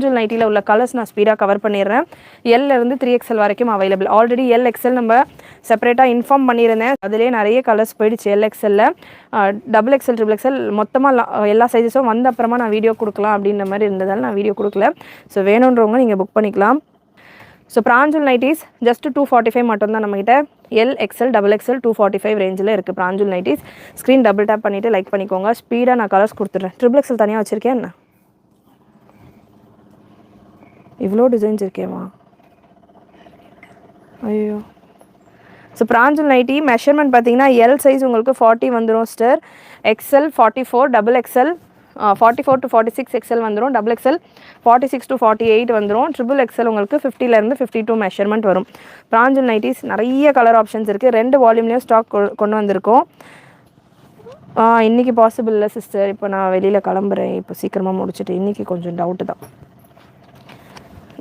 பிராஞ்சூல் நைட்டியில் உள்ள கலர்ஸ் நான் ஸ்பீடாக கவர் பண்ணிடுறேன். எல்லேருந்து 3XL வரைக்கும் அவைலபிள். ஆல்ரெடி LXL நம்ம செப்பரேட்டாக இன்ஃபார்ம் பண்ணியிருந்தேன். அதிலே நிறைய கலர்ஸ் போயிடுச்சு LXL. XXL XXL மொத்தமாக எல்லா சைஸஸும் வந்த அப்புறமா நான் வீடியோ கொடுக்கலாம் அப்படின்ற மாதிரி இருந்ததால் நான் வீடியோ கொடுக்கல. ஸோ வேணுன்றவங்க நீங்கள் புக் பண்ணிக்கலாம். ஸோ பிராஞ்சூல் நைட்டிஸ் ஜஸ்ட் 245 மட்டும்தான் நம்மகிட்ட. LXL XXL 245 ரேஞ்சில் இருக்குது பிராஞ்சூல் நைட்டிஸ். ஸ்க்ரீன் டபுள் டேப் பண்ணிவிட்டு லைக் பண்ணிக்கோங்க. ஸ்பீடாக நான் கலர்ஸ் கொடுத்துட்றேன். XXL தனியாக வச்சுருக்கேன் என்ன, இவ்வளோ டிசைன்ஸ் இருக்கேம்மா, ஐயோ. ஸோ பிராஞ்சூல் நைட்டி மெஷர்மெண்ட் பார்த்தீங்கன்னா எல் சைஸ் உங்களுக்கு 40 வந்துடும் sister. XL 44, XXL 44 to 46 XL வந்துடும். XXL 46 to 48 வந்துடும். XXL உங்களுக்கு 50லேருந்து 52 மெஷர்மெண்ட் வரும். பிராஞ்சூல் நைட்டிஸ் நிறைய கலர் ஆப்ஷன்ஸ் இருக்குது. 2 வால்யூம்லேயும் ஸ்டாக் கொண்டு வந்திருக்கோம். இன்றைக்கி பாசிபிள் இல்லை சிஸ்டர், இப்போ நான் வெளியில் கிளம்புறேன். இப்போ சீக்கிரமாக முடிச்சுட்டு இன்றைக்கி கொஞ்சம் டவுட்டு தான்.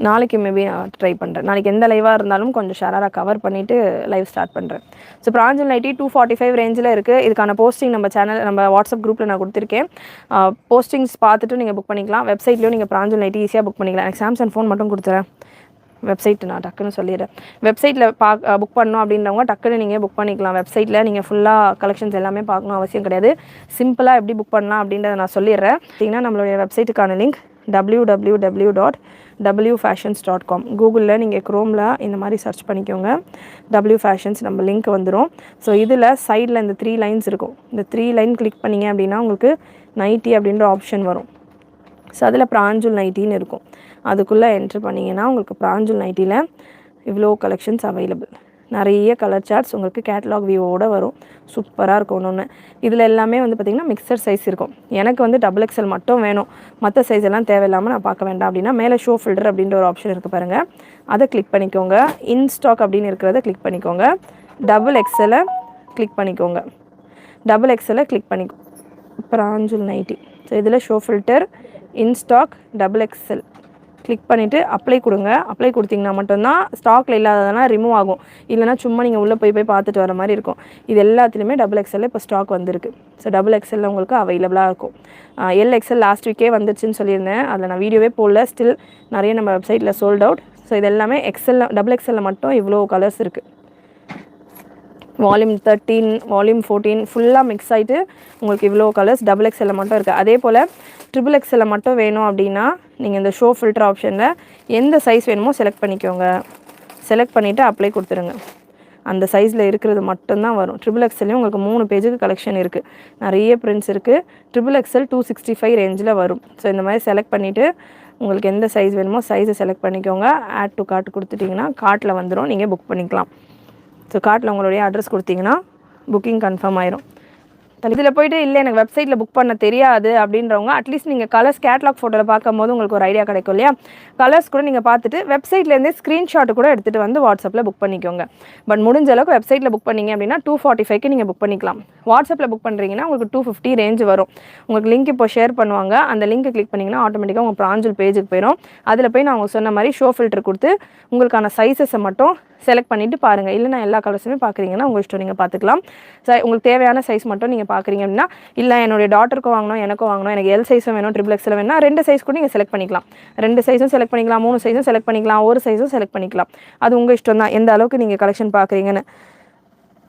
நாளைக்கு மேபி நான் ட்ரை பண்ணுறேன். நாளைக்கு எந்த லைவாக இருந்தாலும் கொஞ்சம் ஷேராக கவர் பண்ணிவிட்டு லைவ் ஸ்டார்ட் பண்ணுறேன். ஸோ பிராஞ்சூல் நைட்டி 245 ரேஞ்சில் இருக்குது. இதுக்கான போஸ்டிங் நம்ம சேனல் நம்ம வாட்ஸ்அப் குரூப்பில் நான் கொடுத்துருக்கேன். போஸ்டிங்ஸ் பார்த்துட்டு நீங்கள் புக் பண்ணிக்கலாம். வெப்சைட்லேயும் நீங்கள் பிராஞ்சூல் நைட்டி ஈஸியாக புக் பண்ணிக்கலாம். எனக்கு சாம்சங் ஃபோன் மட்டும் கொடுத்துறேன். வெப்சைட் நான் டக்குன்னு சொல்லிடுறேன். வெப்சைட்டில் புக் பண்ணணும் அப்படின்றவங்க டக்குன்னு நீங்கள் புக் பண்ணிக்கலாம். வெப்சைட்டில் நீங்கள் ஃபுல்லாக கலெக்ஷன்ஸ் எல்லாமே பார்க்கணும் அவசியம் கிடையாது. சிம்பிளாக எப்படி புக் பண்ணலாம் அப்படின்றத நான் சொல்லிடுறேன். பார்த்தீங்கன்னா நம்மளுடைய வெப்சைட்டுக்கான லிங்க் www.wfashions.com. கூகுளில் நீங்கள் க்ரோமில் இந்த மாதிரி சர்ச் பண்ணிக்கோங்க. WFashions நம்ம லிங்க் வந்துடும். ஸோ இதில் சைடில் இந்த 3 லைன்ஸ் இருக்கும். இந்த 3 லைன் கிளிக் பண்ணிங்க அப்படின்னா உங்களுக்கு நைட்டி அப்படின்ற ஆப்ஷன் வரும். ஸோ அதில் பிராஞ்சூல் நைட்டின்னு இருக்கும். அதுக்குள்ளே என்ட்ரு பண்ணிங்கன்னா உங்களுக்கு பிராஞ்சூல் நைட்டியில் இவ்வளோ கலெக்ஷன்ஸ் அவைலபிள். நிறைய கலர் சார்ட்ஸ் உங்களுக்கு கேட்லாக் வியூவோடு வரும். சூப்பராக இருக்கும். ஒன்று இதில் எல்லாமே வந்து பார்த்திங்கன்னா மிக்சர் சைஸ் இருக்கும். எனக்கு வந்து XXL மட்டும் வேணும், மற்ற சைஸ் எல்லாம் தேவையில்லாமல் நான் பார்க்க வேண்டாம் அப்படின்னா மேலே ஷோ ஃபில்டர் அப்படின்ற ஒரு ஆப்ஷன் இருக்குது பாருங்கள். அதை கிளிக் பண்ணிக்கோங்க. இன்ஸ்டாக் அப்படின்னு இருக்கிறத கிளிக் பண்ணிக்கோங்க. XXL கிளிக் பண்ணிக்கோங்க. XXL கிளிக் பண்ணிக்கோ. பிராஞ்சூல் நைட்டி. ஸோ இதில் ஷோ ஃபில்டர், இன்ஸ்டாக், XXL கிளிக் பண்ணிவிட்டு அப்ளை கொடுங்க. அப்ளை கொடுத்தீங்கன்னா மட்டும்தான் ஸ்டாக்கில் இல்லாததெல்லாம் ரிமூவ் ஆகும். இல்லைனா சும்மா நீங்கள் உள்ளே போய் பார்த்துட்டு வர மாதிரி இருக்கும். இது எல்லாத்துலேயுமே XXL இப்போ ஸ்டாக் வந்திருக்கு. ஸோ XXL உங்களுக்கு அவைலபிளாக இருக்கும். LXL லாஸ்ட் வீக்கே வந்துருச்சுன்னு சொல்லியிருந்தேன். அதில் நான் வீடியோவே போடல. ஸ்டில் நிறைய நம்ம வெப்சைட்டில் சோல்ட் அவுட். ஸோ இது எல்லாமே XXL மட்டும் இவ்வளோ கலர்ஸ் இருக்குது. வால்யூம் 13, வால்யூம் 14 ஃபுல்லாக மிக்ஸ் ஆகிட்டு உங்களுக்கு இவ்வளோ கலர்ஸ் XXL மட்டும் இருக்குது. அதே போல் XXL மட்டும் வேணும் அப்படின்னா நீங்கள் இந்த ஷோ ஃபில்டர் ஆப்ஷனில் எந்த சைஸ் வேணுமோ செலக்ட் பண்ணிக்கோங்க. செலக்ட் பண்ணிவிட்டு அப்ளை கொடுத்துருங்க. அந்த சைஸில் இருக்கிறது மட்டும்தான் வரும். XXLலேயும் உங்களுக்கு 3 பேஜுக்கு கலெக்ஷன் இருக்குது. நிறைய பிரிண்ட்ஸ் இருக்குது. XXL 265 ரேஞ்சில் வரும். ஸோ இந்த மாதிரி செலக்ட் பண்ணிவிட்டு உங்களுக்கு எந்த சைஸ் வேணுமோ சைஸை செலக்ட் பண்ணிக்கோங்க. ஆட் டு கார்ட் கொடுத்துட்டிங்கன்னா கார்ட்டில் வந்துடும். நீங்கள் புக் பண்ணிக்கலாம். ஸோ கார்ட்டில் உங்களுடைய அட்ரஸ் கொடுத்தீங்கன்னா புக்கிங் கன்ஃபார்ம் ஆயிரும். இதில் போய்ட்டு இல்லை எனக்கு வெப்சைட்டில் புக் பண்ண தெரியாது அப்படின்றவங்க அட்லீஸ்ட் நீங்கள் கலர்ஸ் கேட்லாக் ஃபோட்டோவில் பார்க்கும்போது உங்களுக்கு ஒரு ஐடியா கிடைக்கும் இல்லையா. கலர்ஸ் கூட நீங்கள் பார்த்துட்டு வெப்சைட்லேருந்தே ஸ்க்ரீன்ஷாட்டு கூட எடுத்துகிட்டு வந்து வாட்ஸ்அப்பில் புக் பண்ணிக்கோங்க. பட் முடிஞ்ச அளவுக்கு வெப்சைட்டில் புக் பண்ணிங்க அப்படின்னா 245க்கு நீங்கள் புக் பண்ணிக்கலாம். வாட்ஸ்அப்பில் புக் பண்ணுறீங்கன்னா உங்களுக்கு 250 ரேஞ்ச் வரும். உங்களுக்கு லிங்க் இப்போ ஷேர் பண்ணுவாங்க. அந்த லிங்க்கை கிளிக் பண்ணிங்கன்னா ஆட்டோமேட்டிக்காக உங்கள் பிராஞ்சூல் பேஜுக்கு போயிடும். அதில் போய் நான் உங்களுக்கு சொன்ன மாதிரி ஷோ ஃபில்டர் கொடுத்து உங்களுக்கான சைஸஸை மட்டும் செலக்ட் பண்ணிவிட்டு பாருங்கள். இல்லைனா எல்லா கலர்ஸுமே பார்க்குறீங்கன்னா உங்கள் இஷ்டம், நீங்கள் பார்த்துக்கலாம். உங்களுக்கு தேவையான சைஸ் மட்டும் நீங்கள் பார்க்குறீங்க அப்படின்னா இல்லை என்னுடைய டாட்டருக்கும் வாங்கணும், எனக்கும் வாங்கணும், எனக்கு எல் சைஸும் வேணும், XXL வேணும்னா 2 சைஸ் கூட நீங்கள் செலக்ட் பண்ணிக்கலாம். 2 சைஸும் செலக்ட் பண்ணிக்கலாம், 3 சைஸும் செலக்ட் பண்ணிக்கலாம், ஒரு சைஸும் செலக்ட் பண்ணிக்கலாம். அது உங்கள் இஷ்டம் தான், எந்த அளவுக்கு நீங்கள் கலெக்ஷன் பார்க்குறீங்கன்னு.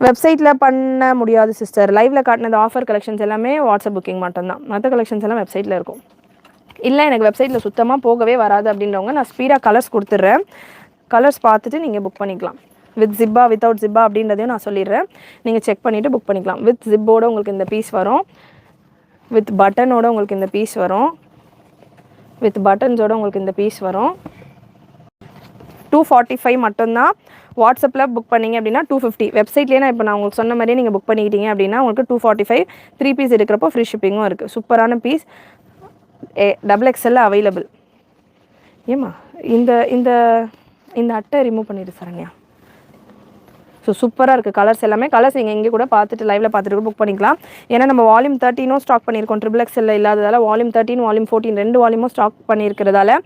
வெப்சைட்டில் பண்ண முடியாது சிஸ்டர். லைவில் காட்டினது ஆஃபர் கலெக்ஷன்ஸ் எல்லாமே வாட்ஸ்அப் புக்கிங் மட்டும்தான். மற்ற கலெக்ஷன்ஸ் எல்லாம் வெப்சைட்டில் இருக்கும். இல்லை எனக்கு வெப்சைட்டில் சுத்தமாக போகவே வராது அப்படின்றவங்க நான் ஸ்பீடாக கலர்ஸ் கொடுத்துட்றேன். கலர்ஸ் பார்த்துட்டு நீங்கள் புக் பண்ணிக்கலாம். வித் ஜிப்பா வித்தவுட் ஜிப்பா அப்படின்றதையும் நான் சொல்லிடுறேன். நீங்கள் செக் பண்ணிவிட்டு புக் பண்ணிக்கலாம். வித் ஜிப்போடு உங்களுக்கு இந்த பீஸ் வரும். வித் பட்டனோட உங்களுக்கு இந்த பீஸ் வரும். வித் பட்டன்ஸோடு உங்களுக்கு இந்த பீஸ் வரும். 245 மட்டும்தான். வாட்ஸ்அப்பில் புக் பண்ணிங்க அப்படின்னா 250. வெப்சைட்லேயே நான் இப்போ நான் உங்களுக்கு சொன்ன மாதிரியே நீங்கள் புக் பண்ணிக்கிட்டீங்க அப்படின்னா உங்களுக்கு 245. 3 பீஸ் எடுக்கிறப்போ ஃப்ரீ ஷிப்பிங்கும் இருக்குது. சூப்பரான பீஸ். XXL available. ஏம்மா இந்த இந்த இந்த அட்டை ரிமூவ் பண்ணிடு சரண்யா. ஸோ சூப்பராக இருக்குது கலர்ஸ் எல்லாமே. கலர்ஸ் நீங்கள் இங்கே கூட பார்த்துட்டு லைவில் பார்த்துட்டு புக் பண்ணிக்கலாம். ஏன்னா நம்ம வால்யூம் 13 ஸ்டாக் பண்ணியிருக்கோம். XXL இல்லாததால் வால்யூம் 13, வால்யூம் 14 2 வால்யூமும் ஸ்டாக் பண்ணியிருக்கிறதால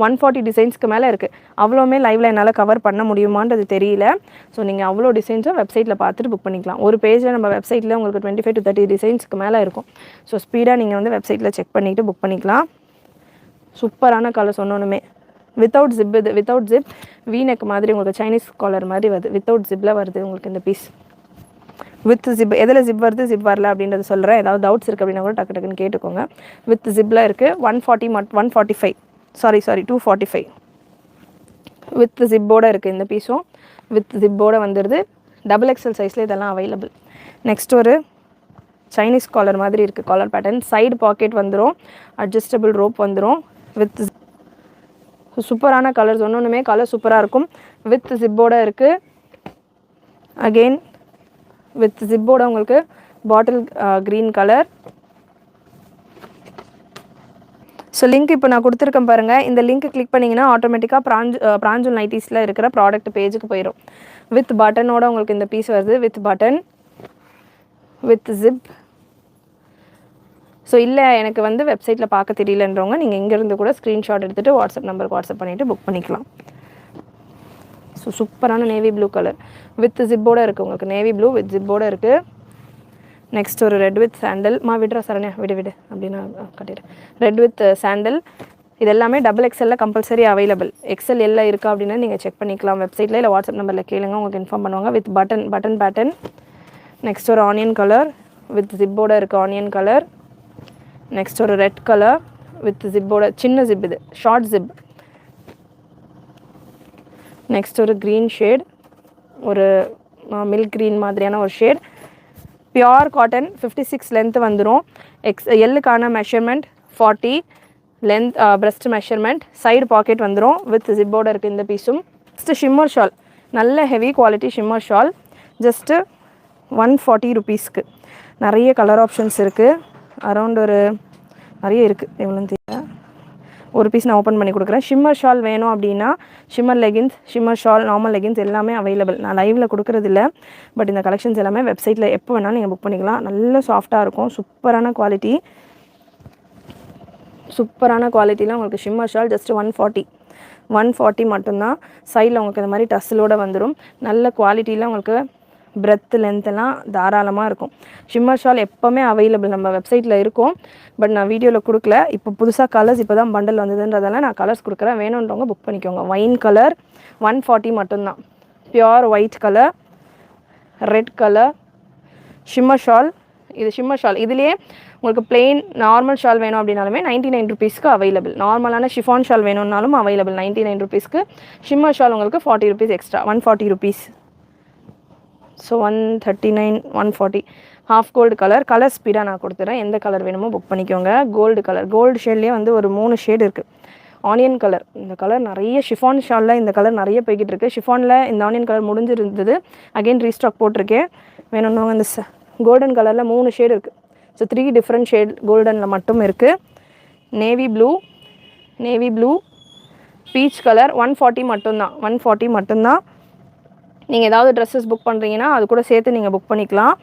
140 டிசைன்ஸ்க்கு மேலே இருக்குது. அவ்வளோமே லைவில் என்னால் கவர் பண்ண முடியுமான்றது தெரியல. ஸோ நீங்கள் அவ்வளோ டிசைன்ஸும் வெப்சைட்டில் பார்த்துட்டு புக் பண்ணிக்கலாம். ஒரு பேஜில் நம்ம வெப்சைட்டில் உங்களுக்கு 25 to 30 டிசைன்ஸ்க்கு மேலே இருக்கும். ஸோ ஸ்பீடாக நீங்கள் வந்து வெப்சைட்டில் செக் பண்ணிவிட்டு புக் பண்ணிக்கலாம். சூப்பரான கலர்ஸ் ஒன்றுமே. வித்தவுட் ஜிப், இது வித்தவுட் ஜிப், வீனெக் மாதிரி உங்களுக்கு சைனீஸ் காலர் மாதிரி வருது. வித்தவுட் ஜிப்பில் வருது உங்களுக்கு இந்த பீஸ். வித் ஜிப், எதில் ஜிப் வருது ஜிப் வரல அப்படின்றது சொல்கிறேன். ஏதாவது டவுட்ஸ் இருக்குது அப்படின்னா கூட டக்கு டக்குன்னு கேட்டுக்கோங்க. வித் ஜிப்பில் இருக்குது. 145 சாரி 245 வித் ஜிப்போடு இருக்குது இந்த பீஸும். வித் ஜிப்போடு வந்துடுது. XXL சைஸில் இதெல்லாம் அவைலபிள். நெக்ஸ்ட் ஒரு சைனீஸ் காலர் மாதிரி இருக்குது காலர் பேட்டர்ன். சைடு பாக்கெட் வந்துடும். அட்ஜஸ்டபிள் ரோப் வந்துடும். வித் சூப்பரான கலர்ஸ் ஒன்றுமே கலர் சூப்பராக இருக்கும். வித் ஜிப்போடு இருக்குது. அகெயின் வித் ஜிப்போட உங்களுக்கு bottle green colour. So link இப்போ நான் கொடுத்துருக்கேன் பாருங்கள். இந்த லிங்க் கிளிக் பண்ணிங்கன்னா ஆட்டோமேட்டிக்காக பிராஞ்சூல் நைட்டிஸில் இருக்கிற ப்ராடக்ட் பேஜுக்கு போயிடும். வித் பட்டனோட உங்களுக்கு இந்த பீஸ் வருது. With button, with zip. So இல்லை எனக்கு வந்து வெப்சைட்டில் பார்க்க தெரியலன்றவங்க நீங்கள் இங்கேருந்து கூட ஸ்க்ரீன்ஷாட் எடுத்துகிட்டு வாட்ஸ்அப் நம்பருக்கு வாட்ஸ்அப் பண்ணிவிட்டு புக் பண்ணிக்கலாம். ஸோ சூப்பரான நேவி ப்ளூ கலர் வித் ஜிப்போடு இருக்குது உங்களுக்கு. நேவி ப்ளூ வித் ஜிப்போடு இருக்குது. நெக்ஸ்ட் ஒரு ரெட் வித் சாண்டல். விட்றா சரண்யா, விடு அப்படின்னு கட்டிடுறேன். Red with sandal. இது எல்லாமே XXL கம்பல்சரி அவைலபிள். XL இருக்கா அப்படின்னா நீங்கள் செக் பண்ணிக்கலாம் வெப்சைட்டில், இல்லை வாட்ஸ்அப் நம்பரில் கேளுங்க, உங்களுக்கு இன்ஃபார்ம் பண்ணுவாங்க. With button pattern. நெக்ஸ்ட் ஒரு ஆனியன் கலர் வித் ஜிப்போடு இருக்குது. Onion colour. நெக்ஸ்ட் ஒரு ரெட் கலர் வித் ஜிப்போட, சின்ன ஜிப், இது ஷார்ட் ஜிப். நெக்ஸ்ட் ஒரு க்ரீன் ஷேட், ஒரு மில்க் க்ரீன் மாதிரியான ஒரு ஷேட். Pure cotton. 56 லென்த் வந்துடும். எல்லுக்கான measurement 40 length. Breast measurement. Side pocket வந்துடும். வித் ஜிப்போடு இருக்குது இந்த பீஸும். Next shimmer shawl. நல்ல heavy quality shimmer shawl. Just 140 ருபீஸ்க்கு. நிறைய கலர் ஆப்ஷன்ஸ் இருக்குது. அரௌண்ட் ஒரு நிறைய இருக்குது. எவ்வளோன்னு தெரியல. ஒரு பீஸ் நான் ஓப்பன் பண்ணி கொடுக்குறேன். ஷிம்மர் ஷால் வேணும் அப்படின்னா shimmer leggings, shimmer shawl, normal leggings எல்லாமே அவைலபிள். நான் லைவில் கொடுக்குறதில்ல, பட் இந்த கலெக்ஷன்ஸ் எல்லாமே வெப்சைட்டில் எப்போ வேணாலும் நீங்கள் புக் பண்ணிக்கலாம். நல்ல சாஃப்டாக இருக்கும். சூப்பரான குவாலிட்டியில் உங்களுக்கு ஷிம்மர் ஷால் ஜஸ்ட் 140 மட்டும்தான். சைடில் உங்களுக்கு இந்த மாதிரி டஸ்ஸலோடு வந்துடும். நல்ல குவாலிட்டியில் உங்களுக்கு பிரெத் லென்த்தெல்லாம் தாராளமாக இருக்கும். ஷிம்மர் ஷால் எப்போவுமே அவைலபிள் நம்ம வெப்சைட்டில் இருக்கும், பட் நான் வீடியோவில் கொடுக்கல. இப்போ புதுசாக கலர்ஸ் இப்போ தான் பண்டல் வந்ததுன்றதால நான் கலர்ஸ் கொடுக்குறேன். வேணுன்றவங்க புக் பண்ணிக்கோங்க. வைன் கலர் 140 மட்டும்தான். Pure white colour, red colour, shimmer shawl. இது ஷிம்மர் ஷால். இதுலேயே உங்களுக்கு பிளெயின் நார்மல் ஷால் வேணும் அப்படின்னாலுமே 99 ருபீஸ்க்கு அவைலபிள். நார்மலான ஷிஃபான் ஷால் வேணும்னாலும் அவைலபிள் 99 ருபீஸ்க்கு. ஷிம்மர் ஷால் உங்களுக்கு 40 rupees extra, 140 rupees. So 139, 140. Half gold colour ஸ்பீடாக நான் கொடுத்துறேன். எந்த கலர் வேணுமோ புக் பண்ணிக்கோங்க. கோல்டு கலர், கோல்டு ஷேட்லேயே வந்து ஒரு 3 ஷேட் இருக்குது. ஆனியன் கலர், இந்த கலர் நிறைய ஷிஃபான் ஷாலில் இந்த கலர் நிறைய போய்கிட்டு இருக்குது. ஷிஃபானில் இந்த ஆனியன் கலர் முடிஞ்சிருந்தது, அகெயின் ரீஸ்டாக் போட்டிருக்கேன். வேணும்னவங்க இந்த கோல்டன் கலரில் 3 ஷேட் இருக்குது. ஸோ 3 டிஃப்ரெண்ட் ஷேட் கோல்டனில் மட்டும் இருக்குது. நேவி ப்ளூ, பீச் கலர் 140 மட்டும்தான். நீங்கள் ஏதாவது ட்ரெஸ்ஸஸ் புக் பண்ணுறீங்கன்னா அது கூட சேர்த்து நீங்கள் புக் பண்ணிக்கலாம்.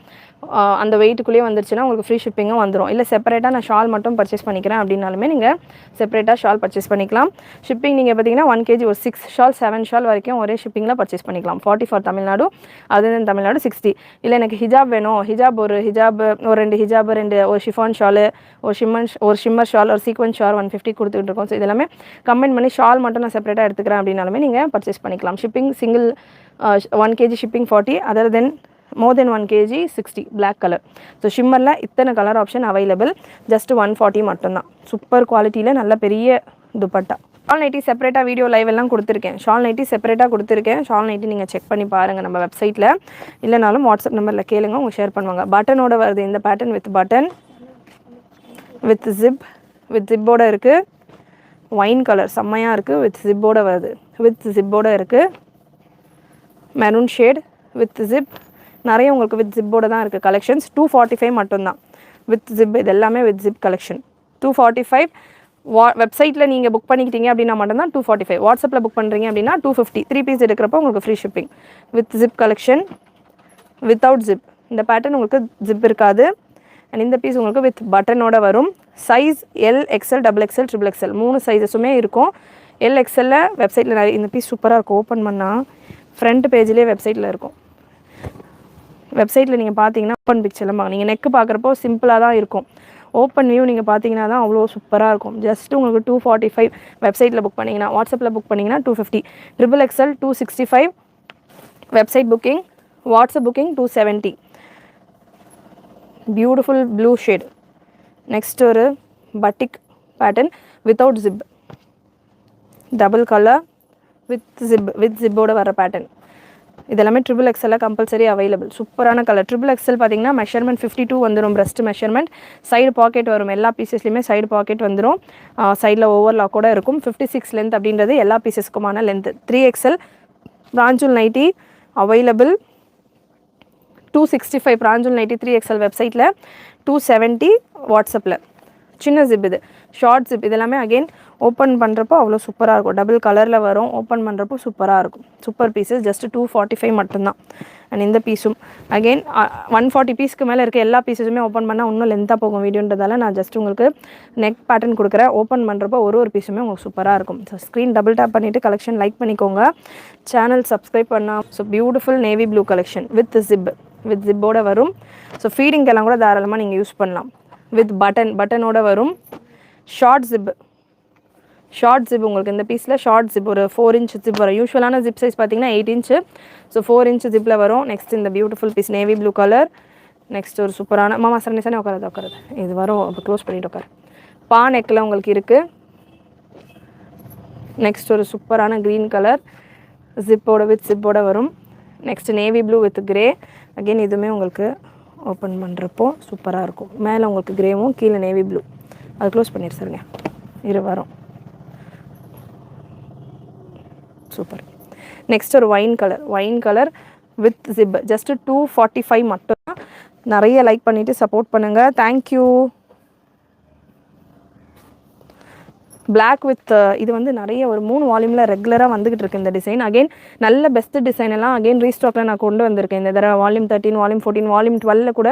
அந்த வெயிட்டுக்குள்ளேயே வந்துருச்சுன்னா உங்களுக்கு ஃப்ரீ ஷிப்பிங்கும் வந்துடும். இல்லை செப்பரேட்டாக நான் ஷால் மட்டும் பர்ச்சேஸ் பண்ணிக்கிறேன் அப்படின்னாலுமே நீங்கள் செப்பரேட்டாக ஷால் பர்ச்சேஸ் பண்ணிக்கலாம். ஷிப்பிங் நீங்கள் பார்த்தீங்கன்னா 1 kg ஒரு 6 ஷால் 7 ஷால் வரைக்கும் ஒரே ஷிப்பிங்கில் பர்ச்சேஸ் பண்ணிக்கலாம். 40 ஃபார் தமிழ்நாடு, அது தமிழ்நாடு 60. இல்லை எனக்கு ஹிஜாப் வேணும், ஒரு 2 ஹிஜாப், ஒரு ஷிஃபான் ஷாலு, ஒரு ஷிம்மர் ஷால், ஒரு சீக்வன்ஸ் ஷால் 150 கொடுத்துட்டு இருக்கோம். ஸோ இதெல்லாமே கம்பைன் பண்ணி ஷால் மட்டும் நான் செப்பரேட்டாக எடுத்துக்கிறேன் அப்படின்னாலுமே நீங்கள் பர்ச்சேஸ் பண்ணிக்கலாம். Shipping single 1 kg shipping 40, other then more than 1 kg 60 black color. So ஷிம்மரில் இத்தனை கலர் ஆப்ஷன் அவைலபிள். ஜஸ்ட் 140 மட்டும்தான். சூப்பர் குவாலிட்டியில் நல்ல பெரிய துப்பட்டா. ஷால் நைட்டி செப்பரேட்டாக வீடியோ லைவ் எல்லாம் கொடுத்துருக்கேன். ஷால் நைட்டி நீங்கள் செக் பண்ணி பாருங்கள் நம்ம வெப்சைட்டில். இல்லைனாலும் வாட்ஸ்அப் நம்பரில் கேளுங்க, அவங்க ஷேர் பண்ணுவாங்க. பட்டனோட வருது இந்த பேட்டர்ன். வித் பட்டன், வித் ஜிப்போட இருக்குது. ஒயின் கலர் செம்மையாக இருக்குது. வித் ஜிப்போட இருக்குது. Maroon shade with zip. நிறைய உங்களுக்கு வித் ஜிப்போட தான் இருக்குது கலெக்ஷன்ஸ். 245 மட்டும்தான் வித் ஜிப். இது எல்லாமே வித் ஜிப் கலெக்ஷன். 245. வெப்சைட்டில் நீங்கள் புக் பண்ணிக்கிட்டீங்க அப்படின்னா மட்டும்தான் 245. வாட்ஸ்அப்பில் புக் பண்ணுறீங்க அப்படின்னா 250. 3 பீஸ் எடுக்கிறப்போ உங்களுக்கு free shipping. With zip collection, without zip. இந்த பேட்டர்ன் உங்களுக்கு ஜிப் இருக்காது. அண்ட் இந்த பீஸ் உங்களுக்கு வித் பட்டனோட வரும். Size L, XL, XXL, XXL 3 சைஸஸுமே இருக்கும். LXL வெப்சைட்டில் நிறைய. இந்த பீஸ் சூப்பராக இருக்கும். ஓப்பன் பண்ணால் ஃப்ரண்ட் பேஜ்லேயே வெப்சைட்டில் இருக்கும். வெப்சைட்டில் நீங்கள் பார்த்தீங்கன்னா ஓப்பன் பிக்சர்லாம் நீங்கள் நெக்கு பார்க்குறப்போ சிம்பிளாக தான் இருக்கும். ஓப்பன் வியூ நீங்கள் பார்த்தீங்கன்னா தான் அவ்வளோ சூப்பராக இருக்கும். ஜஸ்ட் உங்களுக்கு 245 வெப்சைட்டில் புக் பண்ணிங்கன்னா, வாட்ஸ்அப்பில் புக் பண்ணிங்கன்னா 250, XXL 265 website booking, WhatsApp booking 270. Beautiful blue shade. Next ஒரு batik pattern without zip, double colour with ஜிப்போட வர பேட்டர்ன். இதெல்லாமே XXL கம்பல்சரி அவைலபிள். சூப்பரான கலர். XXL பார்த்தீங்கன்னா மெஷர்மெண்ட் 52 வந்துடும். பிரஸ்ட் மெஷர்மெண்ட், சைடு பாக்கெட் வரும். எல்லா பீசஸ்லையுமே சைடு பாக்கெட் வந்துடும். சைடில் ஓவர்லாக் கூட இருக்கும். 56 லென்த் அப்படின்றது எல்லா பீசஸ்க்குமான லென்த். 3XL பிராஞ்சூல் நைட்டி அவைலபிள். 265 பிராஞ்சூல் நைட்டி 3XL வெப்சைட்டில், 270 வாட்ஸ்அப்பில். சின்ன ஜிப் இது, ஷார்ட் ஜிப். இதெல்லாமே அகெயின் ஓப்பன் பண்ணுறப்போ அவ்வளோ சூப்பராக இருக்கும். டபுள் கலரில் வரும். ஓப்பன் பண்ணுறப்போ சூப்பராக இருக்கும். Super pieces. ஜஸ்ட் 245 மட்டும்தான். அண்ட் இந்த பீஸும் அகெயின் 140 பீஸ்க்கு மேலே இருக்க எல்லா பீஸஸுமே ஓப்பன் பண்ணால் இன்னும் லென்த்தாக போகும் வீடியோன்றதால நான் ஜஸ்ட் உங்களுக்கு நெக் பேட்டர்ன் கொடுக்குறேன். ஓப்பன் பண்ணுறப்போ ஒரு பீஸுமே உங்களுக்கு சூப்பராக இருக்கும். ஸோ ஸ்க்ரீன் டபுள் டேப் பண்ணிவிட்டு கலெக்ஷன் லைக் பண்ணிக்கோங்க. சேனல் சப்ஸ்கிரைப் பண்ணால். So beautiful navy blue collection with ஜிப்போட வரும். ஸோ ஃபீடிங்கெல்லாம் கூட தாராளமாக நீங்கள் யூஸ் பண்ணலாம். வித் பட்டனோட வரும். ஷார்ட் ஜிப் உங்களுக்கு இந்த பீஸில் ஷார்ட் ஜிப் ஒரு 4 inch ஜிப் வரும். யூஸ்வலான ஜிப் சைஸ் பார்த்தீங்கன்னா 8 inch. ஸோ 4 inch ஜிப்பில் வரும். நெக்ஸ்ட் இந்த beautiful piece navy blue colour. Next ஒரு சூப்பரான மாமா சரணி உட்காரது இது வரும். அப்போ க்ளோஸ் பண்ணிட்டு உட்காரு. பா நெக்கில் உங்களுக்கு இருக்குது. நெக்ஸ்ட் ஒரு சூப்பரான க்ரீன் கலர் ஜிப்போட வரும். Next navy blue with grey. Again இதுவுமே உங்களுக்கு ஓப்பன் பண்ணுறப்போ சூப்பராக இருக்கும். மேலே உங்களுக்கு கிரேவும் கீழே நேவி ப்ளூ. அது க்ளோஸ் பண்ணிடுச்சுருங்க. வரும். சூப்பர். நெக்ஸ்ட் ஒரு wine colour with zip. Just 245 மட்டும். நிறைய லைக் பண்ணிவிட்டு சப்போர்ட் பண்ணுங்கள். தேங்க்யூ. பிளாக் வித் இது வந்து நிறைய ஒரு 3 வால்யூமில் ரெகுலராக வந்துகிட்டு இருக்கு இந்த டிசைன். அகெயின் நல்ல பெஸ்ட் டிசைன் எல்லாம் அகெயின் ரீஸ்டாக்கில் நான் கொண்டு வந்திருக்கேன். இந்த தடவை வால்யூம் 13, வால்யூம் 14, வால்யூம் 12 கூட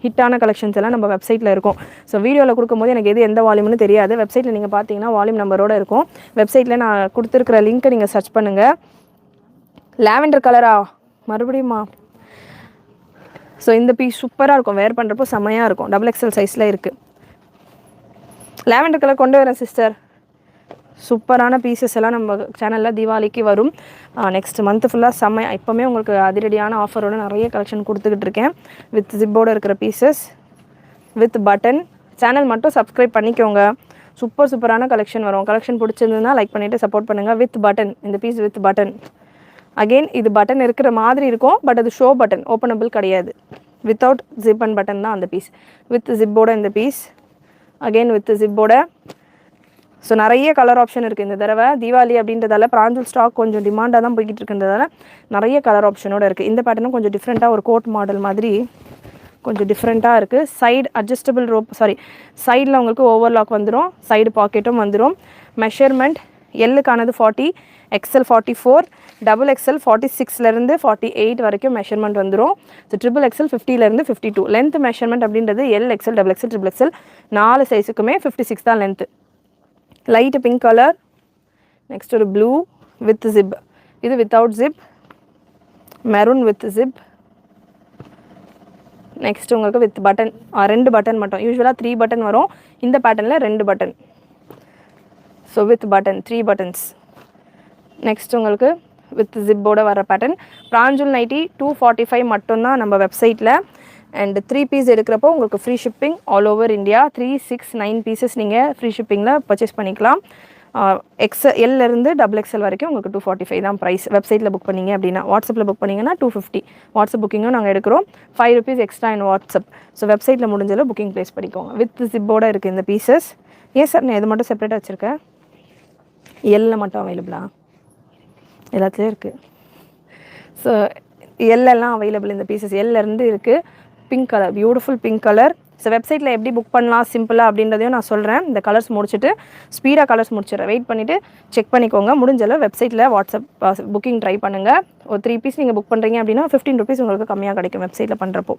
ஹிட்டான கலெக்ஷன்ஸ் எல்லாம் நம்ம வெப்சைட்டில் இருக்கும். ஸோ வீடியோவில் கொடுக்கும்போது எனக்கு எந்த வால்யூம்னு தெரியாது. வெப்சைட்டில் நீங்கள் பார்த்தீங்கன்னா வால்யூம் நம்பரோடு இருக்கும். வெப்சைட்டில் நான் கொடுத்துருக்கிற லிங்க்கை நீங்கள் சர்ச் பண்ணுங்கள். லாவெண்டர் கலரா மறுபடியுமா? ஸோ இந்த பீஸ் சூப்பராக இருக்கும். வேர் பண்ணுறப்போ செம்மையாக இருக்கும். XXL சைஸில் இருக்குது. லாவெண்டர் கலர் கொண்டு வரேன் சிஸ்டர். சூப்பரான பீசஸ் எல்லாம் நம்ம சேனலில் தீபாவளிக்கு வரும். நெக்ஸ்ட் மந்த் ஃபுல்லாக செம்ம. இப்போவுமே உங்களுக்கு அதிரடியான ஆஃபரோடு நிறைய கலெக்ஷன் கொடுத்துக்கிட்டு இருக்கேன். வித் ஜிப்போடு இருக்கிற பீசஸ் வித் பட்டன். சேனல் மட்டும் சப்ஸ்கிரைப் பண்ணிக்கோங்க. சூப்பரான கலெக்ஷன் வரும். கலெக்ஷன் பிடிச்சிருந்ததுன்னா லைக் பண்ணிவிட்டு சப்போர்ட் பண்ணுங்கள். With button. இந்த பீஸ் வித் பட்டன். அகெயின் இது பட்டன் இருக்கிற மாதிரி இருக்கும். பட் அது ஷோ பட்டன், ஓப்பனபிள் கிடையாது. வித்தவுட் ஜிப் அண்ட் பட்டன் தான் அந்த பீஸ். வித் ஜிப்போட இந்த பீஸ். அகெயின் வித் ஜிப்போட. ஸோ நிறைய கலர் ஆப்ஷன் இருக்குது. இந்த தடவை தீபாவளி அப்படின்றதால பிராஞ்சல் ஸ்டாக் கொஞ்சம் டிமாண்டாக தான் போய்கிட்டு இருக்குன்றதால நிறைய கலர் ஆப்ஷனோடு இருக்குது. இந்த பேட்டர்னும் கொஞ்சம் டிஃப்ரெண்ட்டாக ஒரு கோட் மாடல் மாதிரி கொஞ்சம் டிஃப்ரெண்ட்டாக இருக்குது. சைடு அட்ஜஸ்டபிள் சைடில் உங்களுக்கு ஓவர்லாக் வந்துடும். சைடு பாக்கெட்டும் வந்துடும். மெஷர்மெண்ட் எல்லுக்கானது 40, XL 44, XXL 46லேருந்து 48 வரைக்கும் மெஷர்மெண்ட் வந்துடும். So XXL 50லேருந்து 52. லென்த் மெஷர்மெண்ட் அப்படின்றது LXL, XXL, XXL 4 சைஸுக்குமே 56 தான் length. Light pink colour. Next ஒரு ப்ளூ வித் ஜிப். இது without zip. Maroon with zip. Next உங்களுக்கு வித் பட்டன். 2 பட்டன் மட்டும். யூஸ்வலாக 3 பட்டன் வரும். இந்த பேட்டர்னில் 2 button. So with button 3 buttons. Next உங்களுக்கு வித் ஜிப்போட வர பேட்டர்ன். பிராஞ்சூல் நைட்டி 245 மட்டும்தான் நம்ம வெப்சைட்டில். அண்ட் 3 பீஸ் எடுக்கிறப்போ உங்களுக்கு free shipping all over India. 3, 6, 9 pieces நீங்கள் ஃப்ரீ ஷிப்பிங்கில் பர்ச்சேஸ் பண்ணிக்கலாம். XLலேருந்து XXL வரைக்கும் உங்களுக்கு 245 தான் ப்ரைஸ். வெப்சைட்டில் புக் பண்ணிங்க அப்படின்னா. வாட்ஸ்அப்பில் புக் பண்ணிங்கன்னா 250. வாட்ஸ்அப் புக்கிங்கும் நாங்கள் எடுக்கிறோம். 5 rupees எக்ஸ்ட்ரா இன் வாட்ஸ்அப். ஸோ வெப்சைட்டில் முடிஞ்சளவு புக்கிங் ப்ளேஸ் பண்ணிக்கோங்க. வித் ஜிப்போடு இருக்குது இந்த பீசஸ். ஏன் சார் நான் இது மட்டும் செப்பரேட்டாக வச்சுருக்கேன்? எல்லில் மட்டும் அவைலபிளா? எல்லாத்துலேயும் இருக்குது. ஸோ எல்லாம் அவைலபிள் இந்த பீசஸ். எல்லேருந்து இருக்குது. Pink colour, beautiful pink colour. So வெப்சைட்டில் எப்படி புக் பண்ணலாம் சிம்பிளாக அப்படின்றதையும் நான் சொல்கிறேன். இந்த கலர்ஸ் முடிச்சுட்டு ஸ்பீடாக கலர்ஸ் முடிச்சிடுறேன். வெயிட் பண்ணிவிட்டு செக் பண்ணிக்கோங்க. முடிஞ்சளவு வெப்சைட்டில் வாட்ஸ்அப் புக்கிங் ட்ரை பண்ணுங்கள். ஒரு 3 பீஸ் நீங்கள் புக் பண்ணுறீங்க அப்படின்னா 15 rupees உங்களுக்கு கம்மியாக கிடைக்கும் வெப்சைட்டில் பண்ணுறப்போ.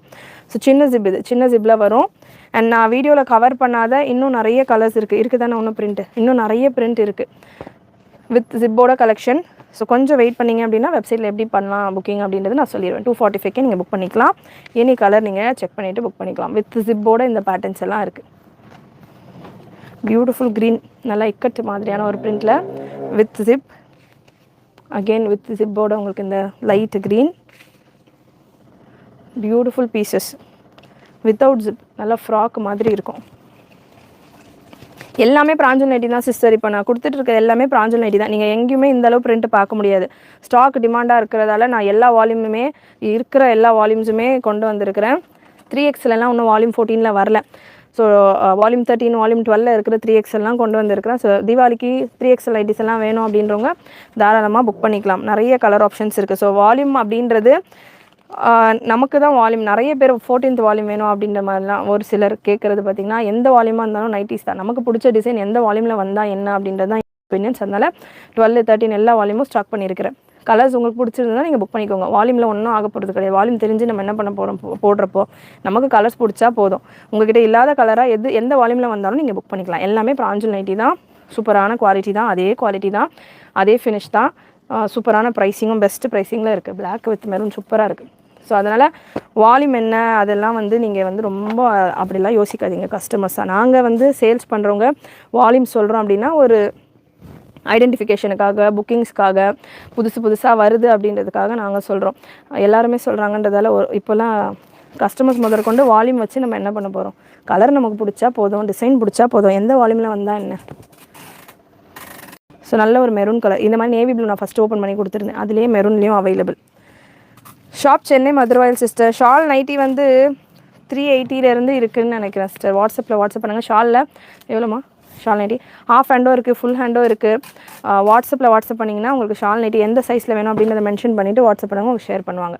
ஸோ சின்ன ஜிப். இது சின்ன ஜிப்பில் வரும். அண்ட் நான் வீடியோவில் கவர் பண்ணாத இன்னும் நிறைய கலர்ஸ் இருக்குது தானே ஒன்றும் பிரிண்ட்டு. இன்னும் நிறைய பிரிண்ட் இருக்குது வித் ஜிப்போட கலெக்ஷன். ஸோ கொஞ்சம் வெயிட் பண்ணிங்க அப்படின்னா வெப்சைட்டில் எப்படி பண்ணலாம் புக்கிங் அப்படின்றது நான் சொல்லிடுவேன். 245 நீங்கள் புக் பண்ணிக்கலாம். எனி கலர் நீங்கள் செக் பண்ணிவிட்டு புக் பண்ணிக்கலாம். வித் ஜிப்போட இந்த பேட்டர்ன்ஸ் எல்லாம் இருக்குது. பியூட்டிஃபுல் க்ரீன், நல்லா இக்கட்டு மாதிரியான ஒரு பிரிண்டில் வித் ஜிப். அகெயின் வித் ஜிப்போட உங்களுக்கு இந்த light green, beautiful pieces without zip, நல்லா ஃப்ராக் மாதிரி இருக்கும். எல்லாமே பிராஞ்சல் நைட்டி தான் சிஸ்டர். இப்போ நான் கொடுத்துட்டு இருக்க எல்லாமே பிராஞ்சல் நைட்டி தான். நீங்கள் எங்கேயுமே இந்தளவு பிரிண்ட் பார்க்க முடியாது. ஸ்டாக் டிமாண்டாக இருக்கிறதால நான் எல்லா வால்யூமுமே இருக்கிற எல்லா வால்யூம்ஸுமே கொண்டு வந்திருக்கிறேன். 3XLலாம் இன்னும் வால்யூம் 14 வரல. ஸோ வால்யூம் 13 வால்யூம் 12 இருக்கிற 3XLலாம் கொண்டு வந்திருக்கிறேன். ஸோ தீபாவளிக்கு 3XL நைட்டிஸ் எல்லாம் வேணும் அப்படின்றவங்க தாராளமாக புக் பண்ணிக்கலாம். நிறைய கலர் ஆப்ஷன்ஸ் இருக்குது. ஸோ வால்யூம் அப்படின்றது நமக்கு தான் வால்யூம். நிறைய பேர் 14th வால்யூம் வேணும் அப்படின்ற மாதிரிலாம் ஒரு சிலர் கேட்குறது பார்த்திங்கன்னா, எந்த வால்யூமாக இருந்தாலும் நைட்டிஸ் தான். நமக்கு பிடிச்ச டிசைன் எந்த வால்யூமில் வந்தால் என்ன அப்படின்றது தான் ஒப்பீனியன்ஸ். அதனால் 12, 13 எல்லா வால்யூமும் ஸ்டாக் பண்ணியிருக்கிறேன். கலர்ஸ் உங்களுக்கு பிடிச்சிருந்தா நீங்கள் புக் பண்ணிக்கோங்க. வால்யூமில் ஒன்றும் ஆக போகிறது கிடையாது. வால்யூம் தெரிஞ்சு நம்ம என்ன பண்ண போகிறோம், போடுறப்போ நமக்கு கலர்ஸ் பிடிச்சா போதும். உங்கள்கிட்ட இல்லாத கலராக எந்த வால்யூமில் வந்தாலும் நீங்கள் புக் பண்ணிக்கலாம். எல்லாமே பிராஞ்சல் நைட்டி தான். சூப்பரான குவாலிட்டி தான், அதே குவாலிட்டி தான், அதே ஃபினிஷ் தான். சூப்பரான ப்ரைஸிங்கும் பெஸ்ட்டு ப்ரைஸிங்கில் இருக்குது. பிளாக் வித் மெரூன் சூப்பராக இருக்குது. ஸோ அதனால் வால்யூம் என்ன அதெல்லாம் நீங்கள் ரொம்ப அப்படிலாம் யோசிக்காதீங்க கஸ்டமர்ஸாக. நாங்கள் சேல்ஸ் பண்ணுறவங்க வால்யூம் சொல்கிறோம் அப்படின்னா ஒரு ஐடென்டிஃபிகேஷனுக்காக, புக்கிங்ஸ்க்காக, புதுசாக வருது அப்படின்றதுக்காக நாங்கள் சொல்கிறோம். எல்லாருமே சொல்கிறாங்கன்றதால இப்போல்லாம் கஸ்டமர்ஸ் முதற்கொண்டு வால்யூம் வச்சு நம்ம என்ன பண்ண போகிறோம், கலர் நமக்கு பிடிச்சா போதும், டிசைன் பிடிச்சா போதும், எந்த வால்யூமில் வந்தால் என்ன. ஸோ நல்ல ஒரு மெரூன் கலர், இந்த மாதிரி நேவி ப்ளூ நான் ஃபஸ்ட்டு ஓப்பன் பண்ணி கொடுத்துருந்தேன். அதுலேயே மெரூன்லேயும் available. Shop Chennai Maduravoyal sister. Shawl nighty 380 இருக்குதுன்னு நினைக்கிறேன் சிஸ்டர். வாட்ஸ்அப் பண்ணுங்கள். ஷாலில் எவ்வளோமா ஷால் நைட்டி? ஹாஃப் ஹேண்டும் இருக்குது, ஃபுல் ஹேண்டும் இருக்குது. வாட்ஸ்அப் பண்ணிங்கன்னா உங்களுக்கு ஷால் நைட்டி எந்த சைஸில் வேணும் அப்படின்றத மென்ஷன் பண்ணிவிட்டு வாட்ஸ்அப் பண்ணுங்கள், உங்களுக்கு ஷேர் பண்ணுவாங்க.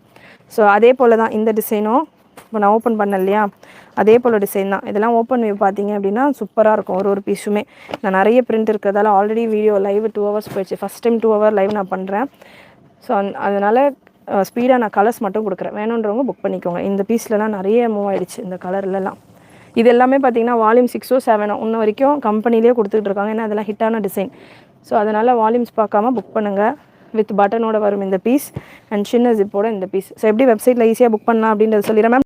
ஸோ அதே போல் தான் இந்த டிசைனும் இப்போ நான் ஓப்பன் பண்ணேன் இல்லையா, அதே போல் டிசைன் தான். இதெல்லாம் ஓப்பன் வியூ பார்த்தீங்க அப்படின்னா சூப்பராக இருக்கும். ஒரு பீஸுமே நான் நிறைய பிரிண்ட் இருக்கிறதால ஆல்ரெடி வீடியோ லைவ் 2 hours போயிடுச்சு. ஃபஸ்ட் டைம் 2 hour லைவ் நான் பண்ணுறேன். ஸோ அதனால் ஸ்பீடாக நான் கலர்ஸ் மட்டும் கொடுக்குறேன். வேணுன்றவங்க புக் பண்ணிக்கோங்க. இந்த பீஸ்லலாம் நிறைய மூவ் ஆகிடுச்சு இந்த கலர்லலாம். இது எல்லாமே பார்த்திங்கன்னா வால்யூம் 6 or 7 இன்ன வரைக்கும் கம்பெனிலே கொடுத்துட்டு இருக்காங்க. ஏன்னா அதெல்லாம் ஹிட்டான டிசைன். ஸோ அதனால் வால்யூம்ஸ் பார்க்காம புக் பண்ணுங்கள். வித் பட்டனோட வரும் இந்த பீஸ் அண்ட் சின்ன ஜிப்போட இந்த பீஸ். ஸோ எப்படி வெப்சைட்டில் ஈஸியாக புக் பண்ணலாம் அப்படின்றத சொல்லிடுறேன் மேம்.